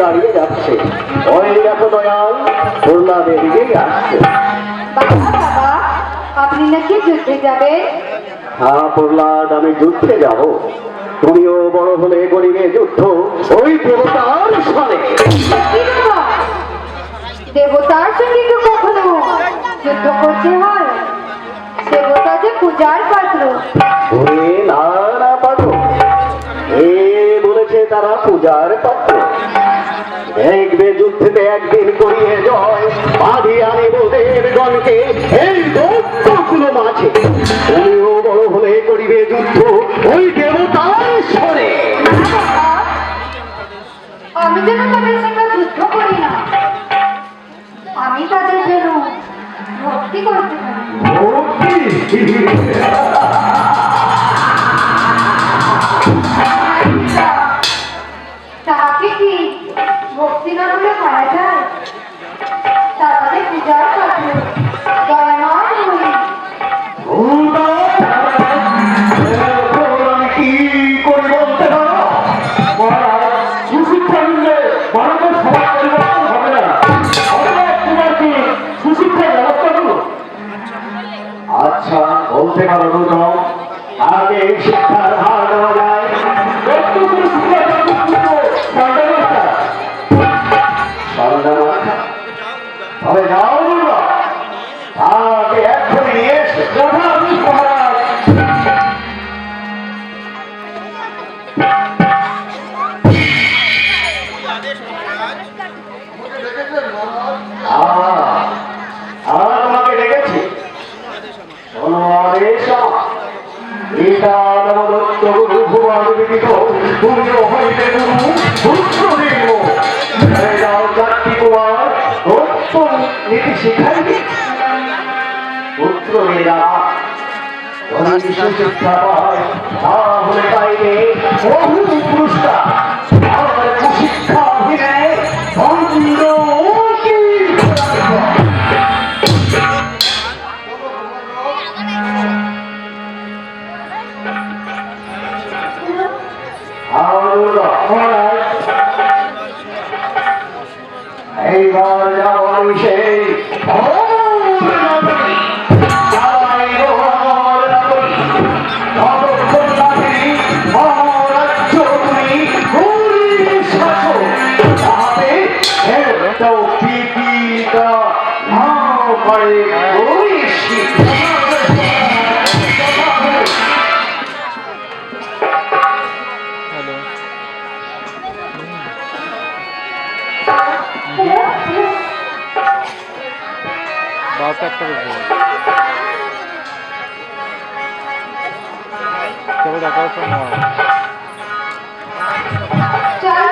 দাঁড়িয়ে যাচ্ছে। ওই দেখো দয়াল, প্রহ্লাদের দিকেই আসছে। বাবা, আপনি নাকি যুদ্ধে যাবেন? হ্যাঁ প্রহ্লাদ, আমি যুদ্ধে যাব। তুমিও বড় হলে করিবে যুদ্ধ ওই দেবতার সঙ্গে। দেবতার সঙ্গে তো কখনো যুদ্ধ করতে হয়? দেবতা যে পূজার পাত্র। ওরে না না পাত্র, এ বলেছে তারা পূজার পাত্র। দেখবে যুদ্ধেতে একদিন করিয়ে জয়, বাঁধি আনিব দেবগণকে এই দৈত্যকুলো মাঝে। তুমিও বড় হলে করিবে যুদ্ধ ওই দেবতার সঙ্গে। আমি যেন তাদের সঙ্গে যুদ্ধ করি না, আমি তাদের যেন ভক্তি করতে পারি। তাহাকে কি ভক্তি না বলে পারা যায়? তাদের পূজার পাত্র দয়াময় হই। কি করে বলতে পারো? সুশিক্ষা দিলে ভারতের সমাজ পরিবর্তন হবে না। তোমার কি সুশিক্ষার ব্যবস্থা করো? আচ্ছা বলতে পারো না, আগে শিক্ষার হার দেওয়া যায়। তবে যাও না, আগে এখনই নিয়ে এসে মহারাজ। আমাকে ডেকেছি। শোনো আদেশ, পিতা নবদত্ত গুরু ভুবন বিদিত, তুমিও হইতে গুরু পুত্রদেব। যাও জাতি কুমার, দত্ত নীতি শিখাইবে। পুত্ররা যদি শিক্ষা পায় তাহলে পাইবে বহু পুরস্কার। আর কুশিক্ষা অধীনে ভণ্ড এইবার যাব সেই দেখা